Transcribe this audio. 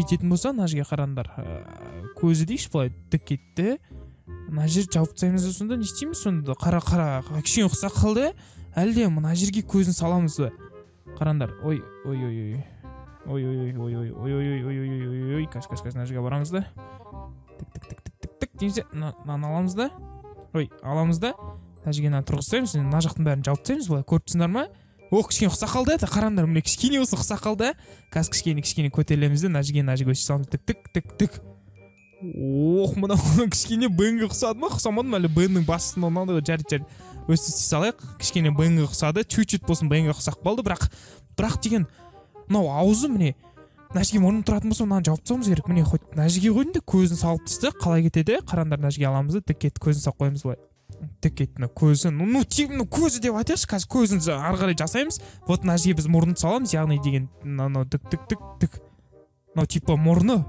кететін болса, мына жерге қараңдар. Көзі дейікші былай тік кетті. Мына жер жауып тастаймыз да сонда не істейміз сонда? Қара кішкене ұқсақ қалды. Әлде мына жерге көзін саламыз ба? Қараңдар. Ой. Каш мына жерге барамыз да. Тік дейміз. Мынаны аламыз да. Аламыз да. Мына жерге тұрғызсаймыз. Мына жақтың бәрін жауып тастаймыз былай. Көріп тұрсыңдар ма? Кішкене ұқсақ қалды. Қараңдар, міне кішкене осы ұқсақ қалды. Қазір кішкене көтерілеміз де, мына жерге өсіп саламыз. Тік. Мына кішкене Б-ге ұқсады ма? Ұқсамады ма? Әлі Б-ның басында мынандай жарит өсіп салайық. Кішкене Б-ге ұқсады. Чуть-чуть болсын Б-ге ұқсақ болды, бірақ деген мынау аузы міне мына жерге мұрны тұратын болса, мынаны жауып тастауымыз керек. Міне хоть мына жерге қойдым да көзін салып тастайық. Қалай кетеді? Қараңдар, мына жерге аламыз да, тік кетті, көзін салып қоямыз былай. Тік кетті, мына көзі. Көзі деп айтайықшы, қазір көзін ары қарай жасаймыз. Вот мына жерге біз мұрнын саламыз, яғни деген мынау тік. Мынау типа мұрны.